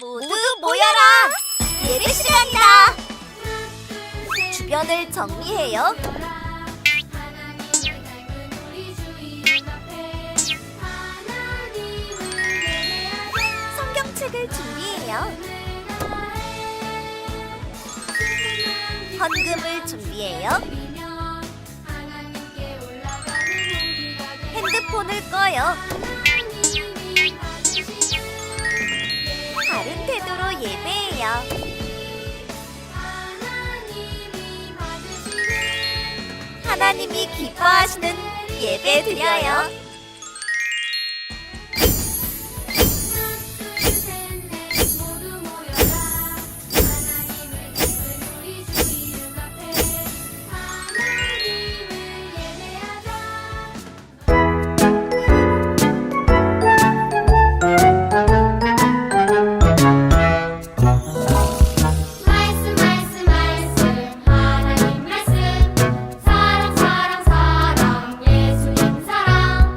모두 모여라! 예배 시간이다! 주변을 정리해요. 성경책을 준비해요. 헌금을 준비해요. 핸드폰을 꺼요. 바른 태도로 예배해요. 하나님이 기뻐하시는 예배 드려요. 말씀 말씀 말씀 하나님 말씀 사랑 사랑 사랑 예수님 사랑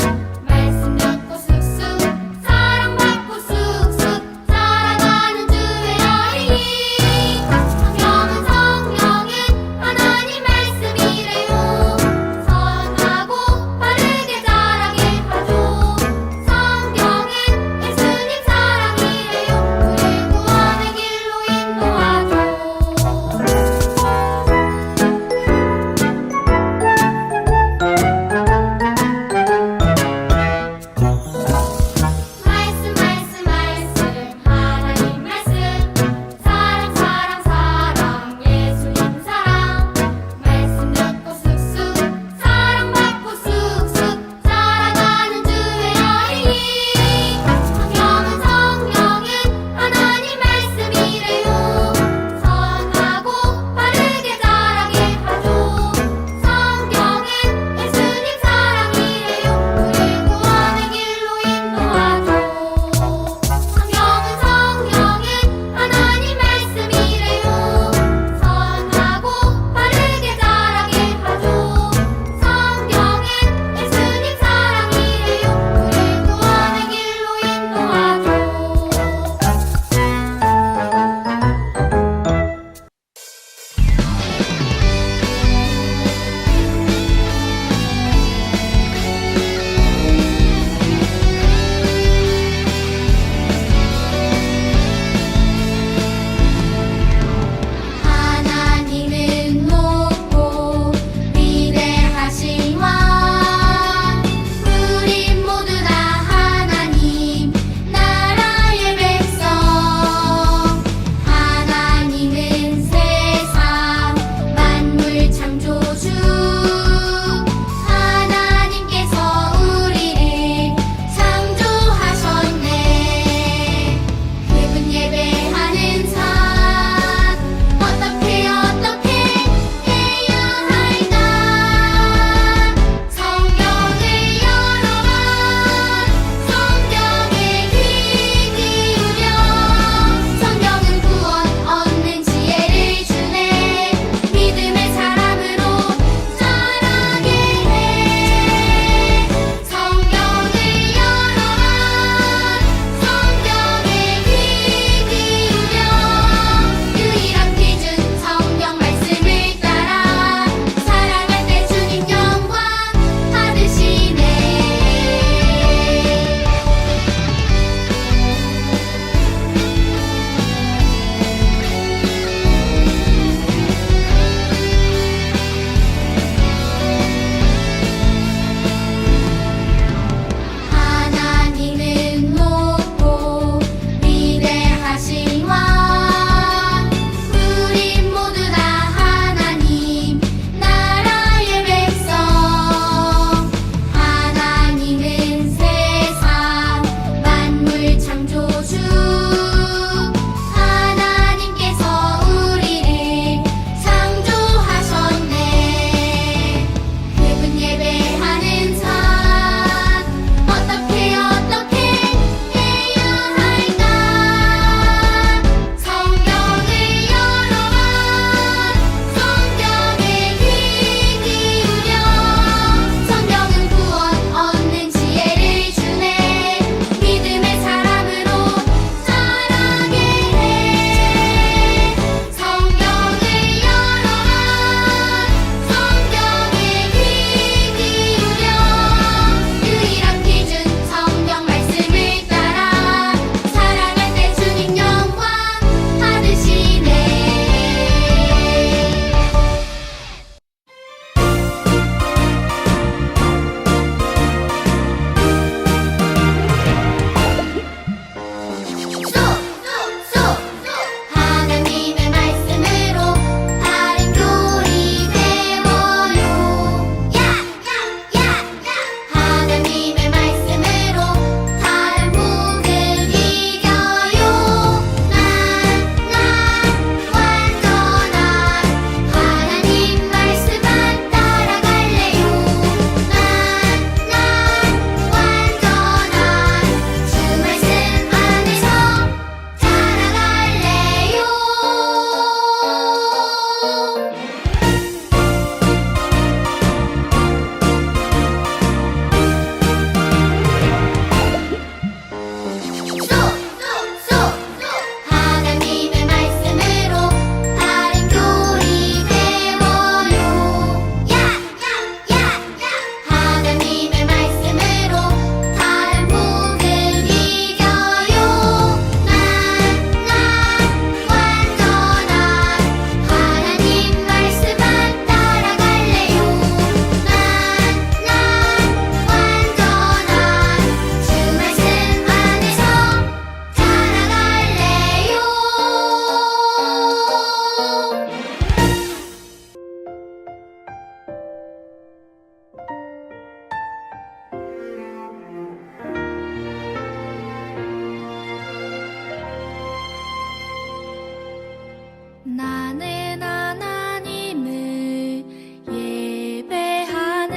나는 하나님을 예배하는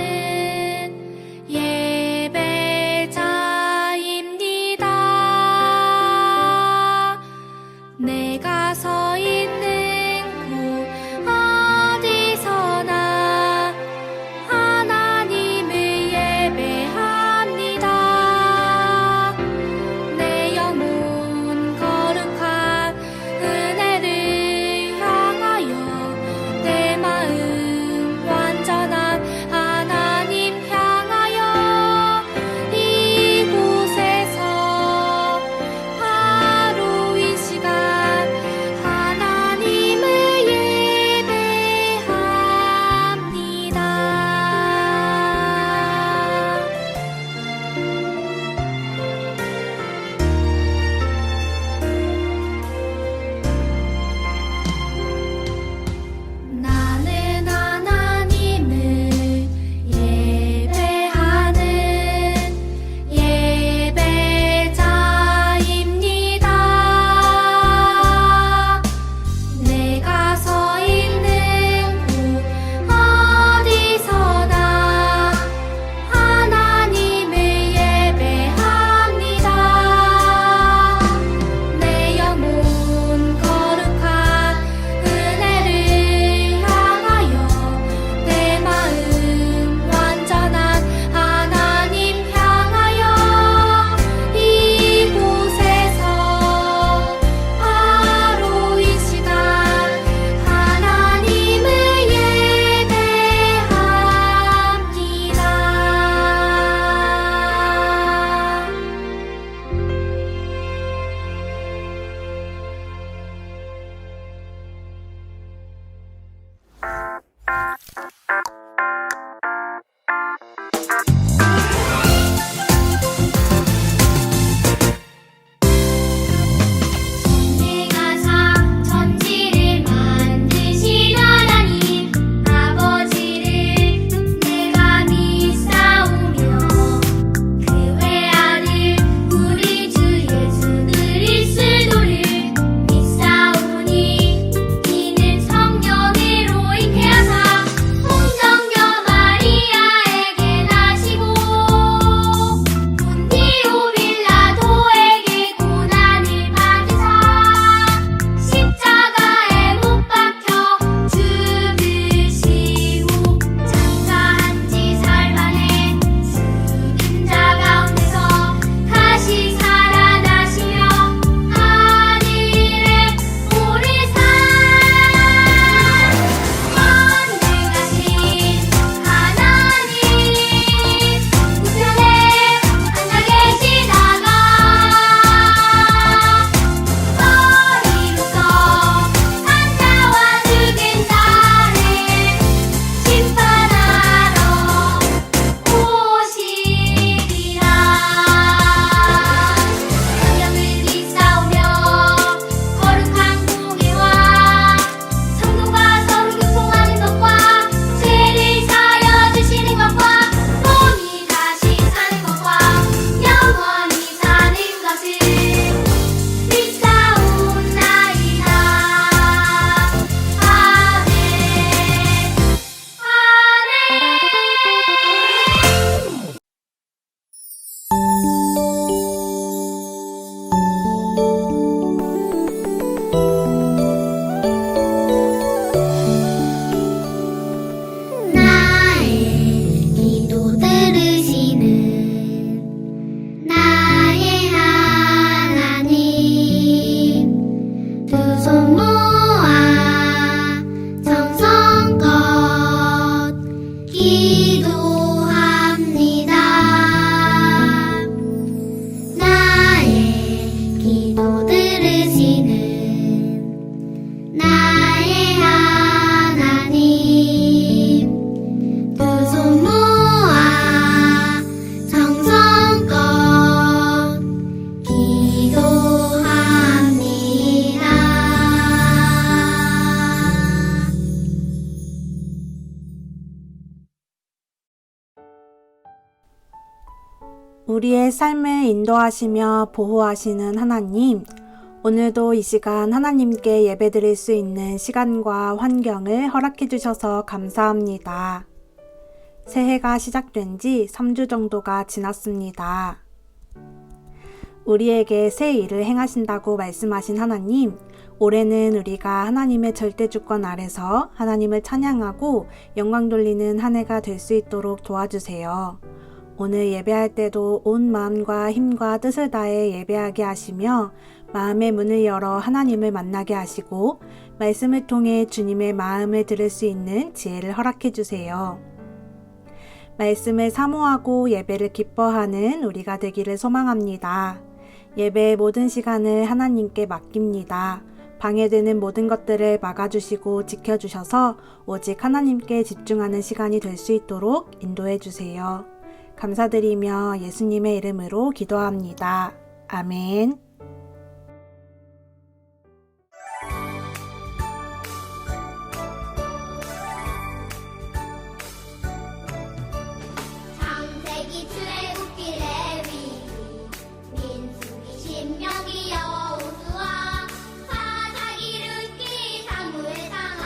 예배자입니다. 내가 서 있는 곳 어디서나 하나님을 예배합니다. 내 영혼 거룩한 은혜를 향하여 내 마음 완전한 하나님 향하여 이곳에서 바로 이 시간 하나님을 예배합니다. 나는 하나님을 예배하는 예배자입니다. 내가 서 있는 곳 어디서나 하나님을 예배합니다. 내 영혼 거룩한 은혜를 향하여 내 마음 완전한 하나님 향하여 이곳에서 바로 이 시간 하나님을 예배합니다. 내가 천지를 만드신 하나님 아버지를 내가 믿사오며 그 외아들 우리 주 예수 그리스도를 믿사오니 이는 성령으로 잉태하사 성정녀 마리아에게 나시고 본디오 빌라도에게 고난을 받으사 십자가에 못 박혀 죽으시고 장사한 지 사흘 만에 죽은 자 가운데서 다시 살아나시며 하늘에 오르사 전능하신 하나님 우편에 앉아 계시다가 머리로서 산자와 죽은 자를 심판하러 오시리라. 성령을 믿사오며 거룩한 공예와 성도가 서로 교통하는 것과 죄를 사하여 주시는 것과 몸이 다시 사는 것과 영원히 사는 것을 믿사옵나이다. 아멘. 아멘. 나의 기도 들으시는 나의 하나님 두 손 모아 정성껏 기도합니다. 나의 기도 들으시는 나의 하나님 두 손 모아 정성껏 기도합니다. 우리의 삶을 인도하시며 보호하시는 하나님, 오늘도 이 시간 하나님께 예배드릴 수 있는 시간과 환경을 허락해 주셔서 감사합니다. 새해가 시작된 지 3주 정도가 지났습니다. 우리에게 새 일을 행하신다고 말씀하신 하나님, 올해는 우리가 하나님의 절대주권 아래서 하나님을 찬양하고 영광 돌리는 한 해가 될 수 있도록 도와주세요. 오늘 예배할 때도 온 마음과 힘과 뜻을 다해 예배하게 하시며 마음의 문을 열어 하나님을 만나게 하시고 말씀을 통해 주님의 마음을 들을 수 있는 지혜를 허락해 주세요. 말씀을 사모하고 예배를 기뻐하는 우리가 되기를 소망합니다. 예배의 모든 시간을 하나님께 맡깁니다. 방해되는 모든 것들을 막아주시고 지켜주셔서 오직 하나님께 집중하는 시간이 될 수 있도록 인도해 주세요. 감사드리며 예수님의 이름으로 기도합니다. 아멘. 창세기 출애굽기 레위기 민수기 신명기 여호수아 사사기 룻기 사무엘 상하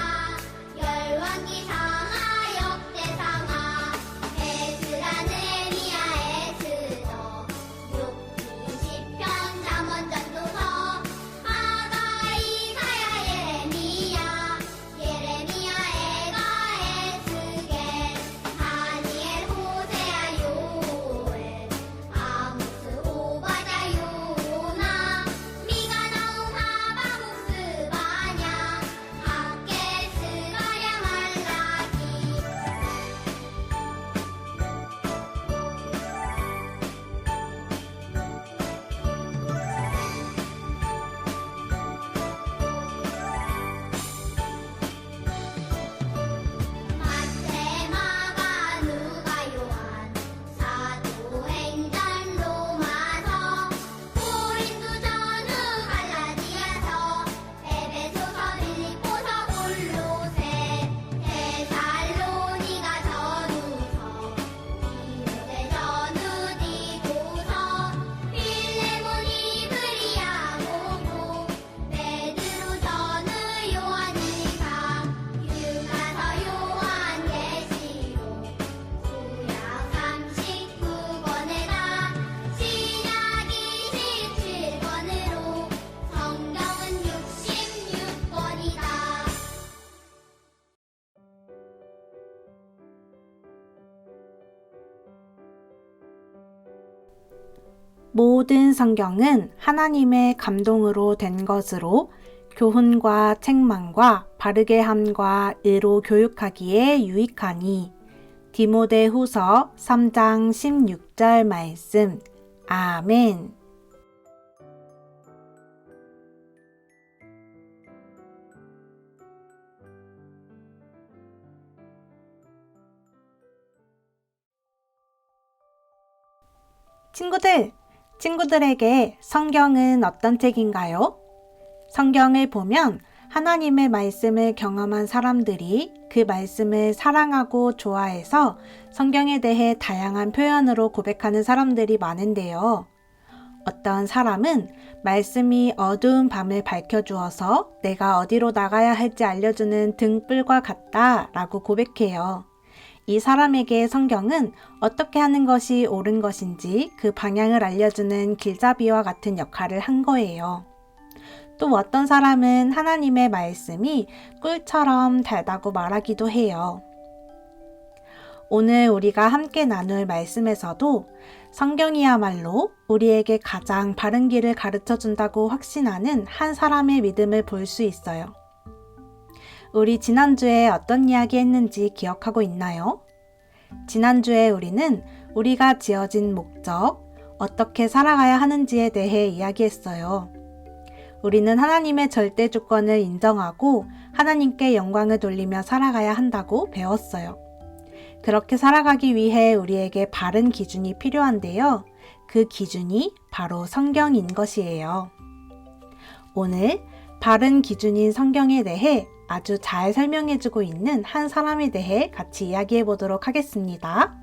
열왕기 상하 역대상하 에스라 느헤미야 에스더 욥기 시편 잠언 전도서 아가 이사야 예레미야 에가 에스겔 다니엘 호세아 요엘 아모스 오바댜 요나 미가 나움 하바국 스바냐 학개 스가랴 말라기 마테마가 누가 요한 사도행전 로마서 고린도 전후 갈라디아서 에베소서 빌립보서 골로새 데살로니가 전후서 디모데 전후 디도서 필레몬 이브리야 고고 베드로 전후 요한일서 유가서 요한계시록 구약 39권에다 신약 27권으로 성경은 66권이다. 모든 성경은 하나님의 감동으로 된 것으로 교훈과 책망과 바르게 함과 의로 교육하기에 유익하니 디모데 후서 3장 16절 말씀. 아멘. 친구들에게 성경은 어떤 책인가요? 성경을 보면 하나님의 말씀을 경험한 사람들이 그 말씀을 사랑하고 좋아해서 성경에 대해 다양한 표현으로 고백하는 사람들이 많은데요. 어떤 사람은 말씀이 어두운 밤을 밝혀주어서 내가 어디로 나가야 할지 알려주는 등불과 같다 라고 고백해요. 이 사람에게 성경은 어떻게 하는 것이 옳은 것인지 그 방향을 알려주는 길잡이와 같은 역할을 한 거예요. 또 어떤 사람은 하나님의 말씀이 꿀처럼 달다고 말하기도 해요. 오늘 우리가 함께 나눌 말씀에서도 성경이야말로 우리에게 가장 바른 길을 가르쳐 준다고 확신하는 한 사람의 믿음을 볼 수 있어요. 우리 지난주에 어떤 이야기 했는지 기억하고 있나요? 지난주에 우리는 우리가 지어진 목적, 어떻게 살아가야 하는지에 대해 이야기했어요. 우리는 하나님의 절대 주권을 인정하고 하나님께 영광을 돌리며 살아가야 한다고 배웠어요. 그렇게 살아가기 위해 우리에게 바른 기준이 필요한데요. 그 기준이 바로 성경인 것이에요. 오늘 바른 기준인 성경에 대해 아주 잘 설명해주고 있는 한 사람에 대해 같이 이야기해 보도록 하겠습니다.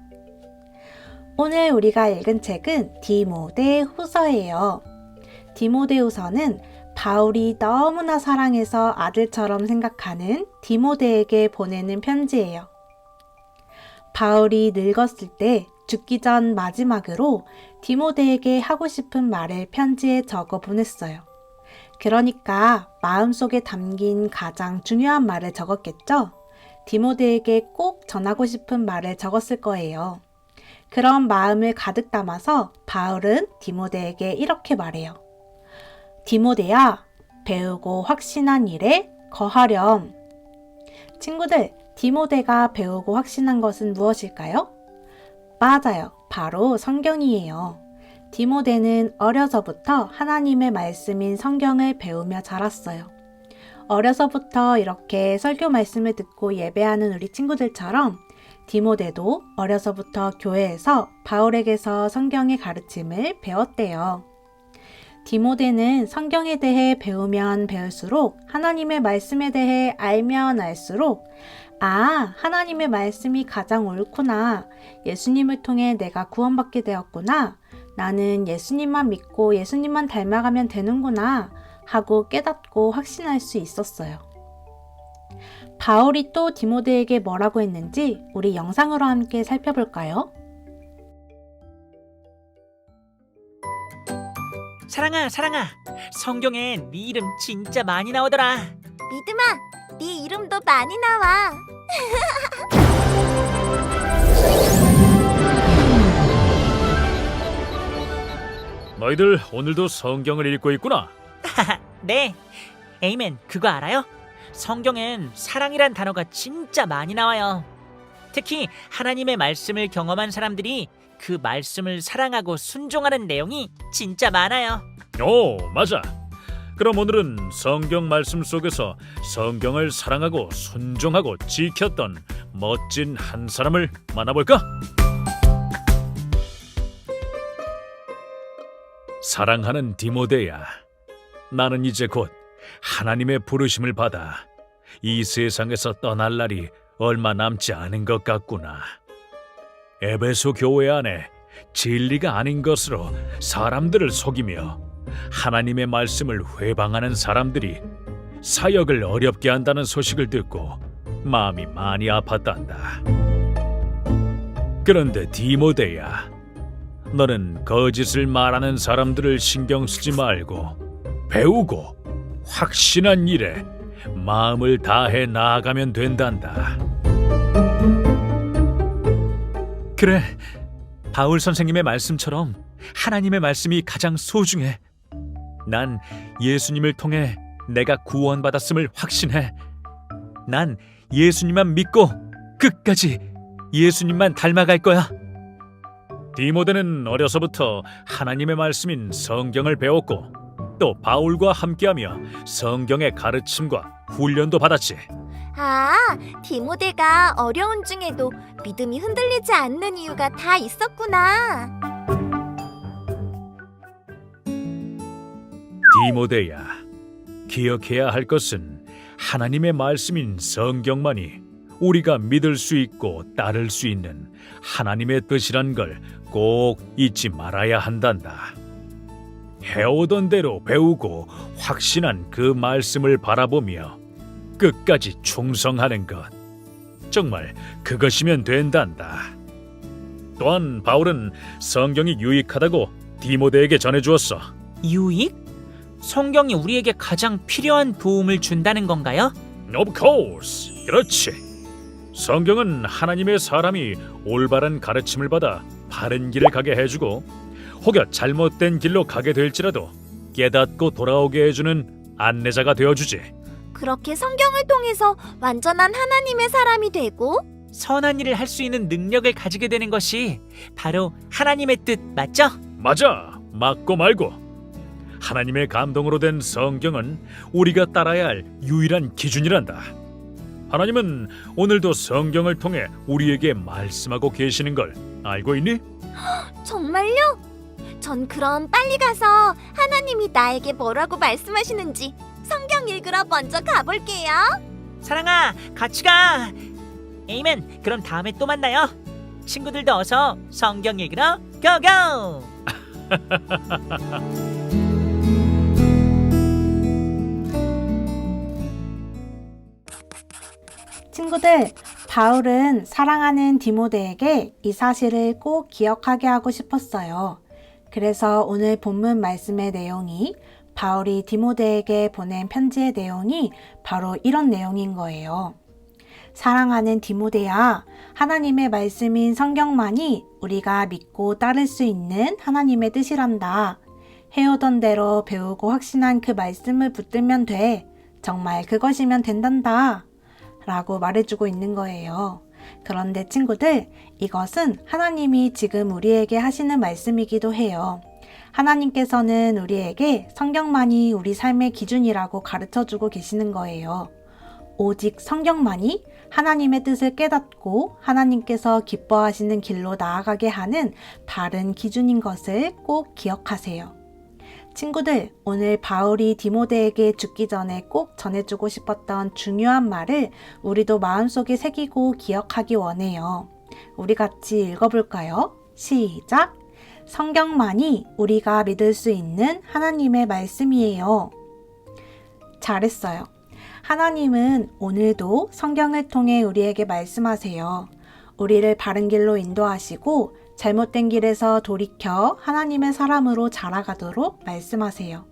오늘 우리가 읽은 책은 디모데 후서예요. 디모데 후서는 바울이 너무나 사랑해서 아들처럼 생각하는 디모데에게 보내는 편지예요. 바울이 늙었을 때 죽기 전 마지막으로 디모데에게 하고 싶은 말을 편지에 적어 보냈어요. 그러니까 마음속에 담긴 가장 중요한 말을 적었겠죠? 디모데에게 꼭 전하고 싶은 말을 적었을 거예요. 그런 마음을 가득 담아서 바울은 디모데에게 이렇게 말해요. 디모데야, 배우고 확신한 일에 거하렴. 친구들, 디모데가 배우고 확신한 것은 무엇일까요? 맞아요. 바로 성경이에요. 디모데는 어려서부터 하나님의 말씀인 성경을 배우며 자랐어요. 어려서부터 이렇게 설교 말씀을 듣고 예배하는 우리 친구들처럼 디모데도 어려서부터 교회에서 바울에게서 성경의 가르침을 배웠대요. 디모데는 성경에 대해 배우면 배울수록 하나님의 말씀에 대해 알면 알수록 하나님의 말씀이 가장 옳구나. 예수님을 통해 내가 구원받게 되었구나. 나는 예수님만 믿고 예수님만 닮아가면 되는구나. 하고 깨닫고 확신할 수 있었어요. 바울이 또 디모데에게 뭐라고 했는지 우리 영상으로 함께 살펴볼까요? 사랑아, 성경엔 네 이름 진짜 많이 나오더라. 믿음아, 네 이름도 많이 나와. 너희들 오늘도 성경을 읽고 있구나. 네, 에이맨, 그거 알아요? 성경엔 사랑이란 단어가 진짜 많이 나와요. 특히 하나님의 말씀을 경험한 사람들이 그 말씀을 사랑하고 순종하는 내용이 진짜 많아요. 오, 맞아. 그럼 오늘은 성경 말씀 속에서 성경을 사랑하고 순종하고 지켰던 멋진 한 사람을 만나볼까? 사랑하는 디모데야, 나는 이제 곧 하나님의 부르심을 받아 이 세상에서 떠날 날이 얼마 남지 않은 것 같구나. 에베소 교회 안에 진리가 아닌 것으로 사람들을 속이며 하나님의 말씀을 회방하는 사람들이 사역을 어렵게 한다는 소식을 듣고 마음이 많이 아팠단다. 그런데 디모데야, 너는 거짓을 말하는 사람들을 신경 쓰지 말고 배우고 확신한 일에 마음을 다해 나아가면 된단다. 그래, 바울 선생님의 말씀처럼 하나님의 말씀이 가장 소중해. 난 예수님을 통해 내가 구원받았음을 확신해. 난 예수님만 믿고 끝까지 예수님만 닮아갈 거야. 디모데는 어려서부터 하나님의 말씀인 성경을 배웠고 또 바울과 함께하며 성경의 가르침과 훈련도 받았지. 디모데가 어려운 중에도 믿음이 흔들리지 않는 이유가 다 있었구나. 디모데야, 기억해야 할 것은 하나님의 말씀인 성경만이 우리가 믿을 수 있고 따를 수 있는 하나님의 뜻이란 걸 꼭 잊지 말아야 한단다. 해오던 대로 배우고 확신한 그 말씀을 바라보며 끝까지 충성하는 것, 정말 그것이면 된단다. 또한 바울은 성경이 유익하다고 디모데에게 전해주었어. 유익? 성경이 우리에게 가장 필요한 도움을 준다는 건가요? Of course, 그렇지. 성경은 하나님의 사람이 올바른 가르침을 받아 바른 길을 가게 해주고 혹여 잘못된 길로 가게 될지라도 깨닫고 돌아오게 해주는 안내자가 되어주지. 그렇게 성경을 통해서 완전한 하나님의 사람이 되고 선한 일을 할 수 있는 능력을 가지게 되는 것이 바로 하나님의 뜻 맞죠? 맞아, 맞고 말고. 하나님의 감동으로 된 성경은 우리가 따라야 할 유일한 기준이란다. 하나님은 오늘도 성경을 통해 우리에게 말씀하고 계시는 걸 알고 있니? 정말요? 전 그럼 빨리 가서 하나님이 나에게 뭐라고 말씀하시는지 성경 읽으러 먼저 가볼게요. 사랑아, 같이 가. 에이맨, 그럼 다음에 또 만나요. 친구들도 어서 성경 읽으러 고고! 친구들, 바울은 사랑하는 디모데에게 이 사실을 꼭 기억하게 하고 싶었어요. 그래서 오늘 본문 말씀의 내용이 바울이 디모데에게 보낸 편지의 내용이 바로 이런 내용인 거예요. 사랑하는 디모데야, 하나님의 말씀인 성경만이 우리가 믿고 따를 수 있는 하나님의 뜻이란다. 해오던 대로 배우고 확신한 그 말씀을 붙들면 돼. 정말 그것이면 된단다. 라고 말해주고 있는 거예요. 그런데 친구들, 이것은 하나님이 지금 우리에게 하시는 말씀이기도 해요. 하나님께서는 우리에게 성경만이 우리 삶의 기준이라고 가르쳐주고 계시는 거예요. 오직 성경만이 하나님의 뜻을 깨닫고 하나님께서 기뻐하시는 길로 나아가게 하는 바른 기준인 것을 꼭 기억하세요. 친구들, 오늘 바울이 디모데에게 죽기 전에 꼭 전해주고 싶었던 중요한 말을 우리도 마음속에 새기고 기억하기 원해요. 우리 같이 읽어볼까요? 시작! 성경만이 우리가 믿을 수 있는 하나님의 말씀이에요. 잘했어요. 하나님은 오늘도 성경을 통해 우리에게 말씀하세요. 우리를 바른 길로 인도하시고 잘못된 길에서 돌이켜 하나님의 사람으로 자라가도록 말씀하세요.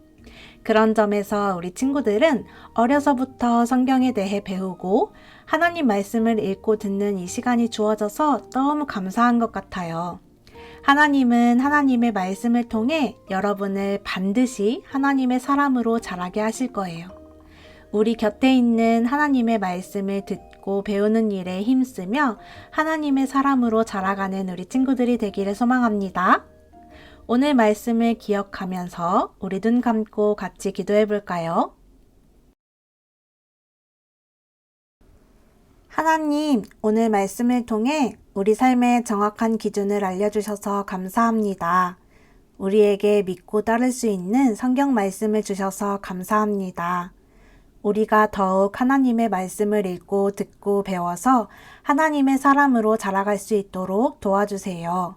그런 점에서 우리 친구들은 어려서부터 성경에 대해 배우고 하나님 말씀을 읽고 듣는 이 시간이 주어져서 너무 감사한 것 같아요. 하나님은 하나님의 말씀을 통해 여러분을 반드시 하나님의 사람으로 자라게 하실 거예요. 우리 곁에 있는 하나님의 말씀을 듣고 배우는 일에 힘쓰며 하나님의 사람으로 자라가는 우리 친구들이 되기를 소망합니다. 오늘 말씀을 기억하면서 우리 눈 감고 같이 기도해 볼까요? 하나님, 오늘 말씀을 통해 우리 삶의 정확한 기준을 알려주셔서 감사합니다. 우리에게 믿고 따를 수 있는 성경 말씀을 주셔서 감사합니다. 우리가 더욱 하나님의 말씀을 읽고 듣고 배워서 하나님의 사람으로 자라갈 수 있도록 도와주세요.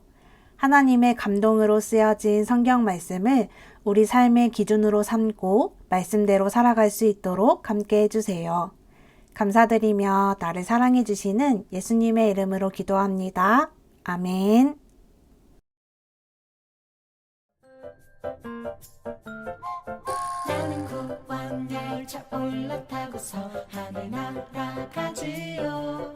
하나님의 감동으로 쓰여진 성경 말씀을 우리 삶의 기준으로 삼고 말씀대로 살아갈 수 있도록 함께 해주세요. 감사드리며 나를 사랑해 주시는 예수님의 이름으로 기도합니다. 아멘. 나는 구원열차 올라타고서 하늘 날아가지요.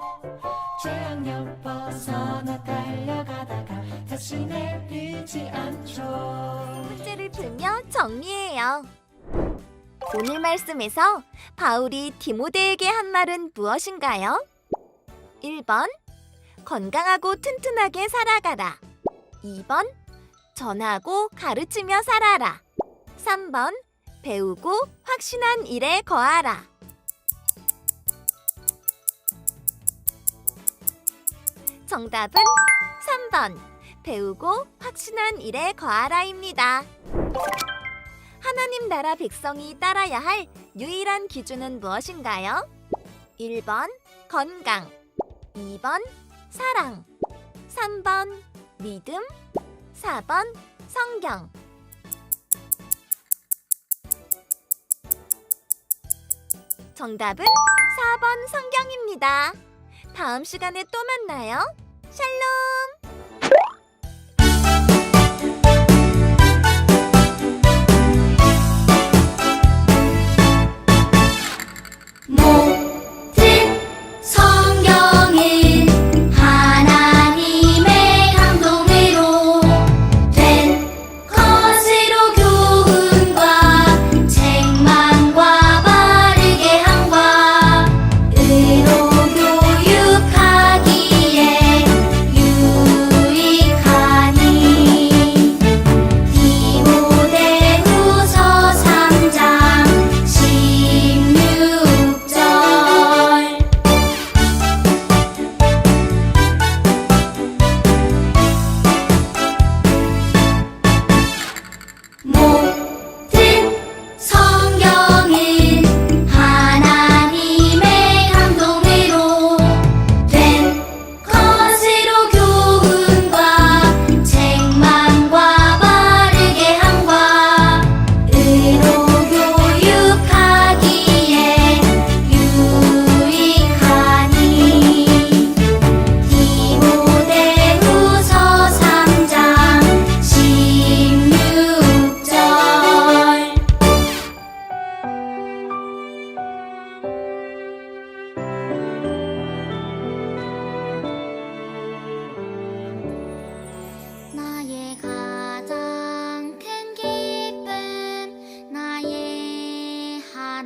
최악령 벗어나 달려가다가 다시 내리지 않죠. 문제를 풀며 정리해요. 오늘 말씀에서 바울이 디모데에게 한 말은 무엇인가요? 1번, 건강하고 튼튼하게 살아가라. 2번, 전하고 가르치며 살아라. 3번, 배우고 확신한 일에 거하라. 정답은 3번, 배우고 확신한 일에 거하라입니다. 하나님 나라 백성이 따라야 할 유일한 기준은 무엇인가요? 1번, 건강. 2번, 사랑. 3번, 믿음. 4번, 성경. 정답은 4번 성경입니다. 다음 시간에 또 만나요. 샬롬! 모든 성경은 하나님의 감동으로 된 것으로 교훈과 책망과 바르게 함과 의로 교육하기에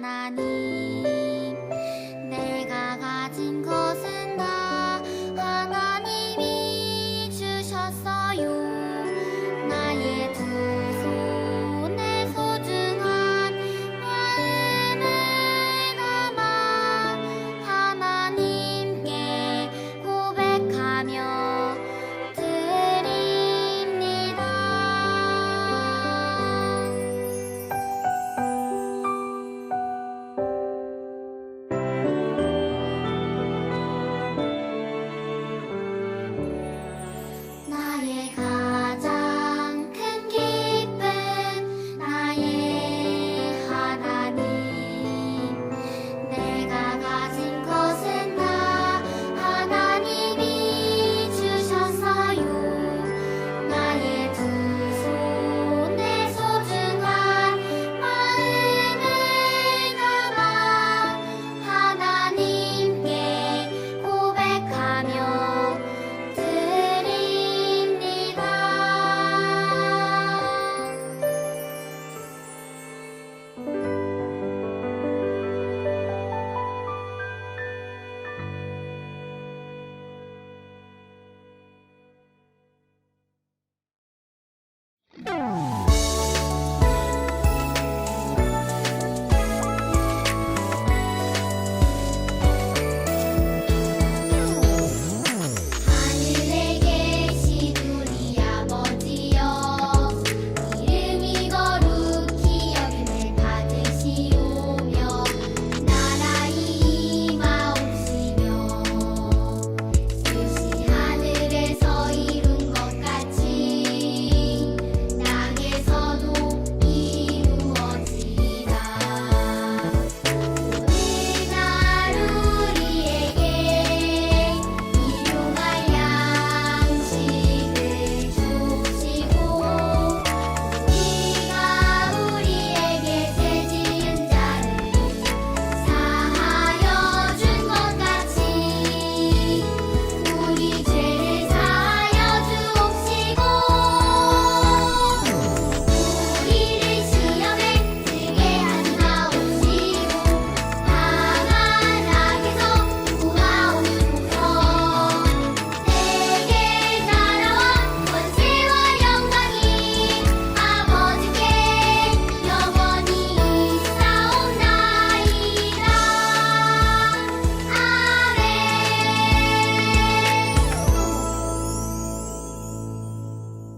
하나님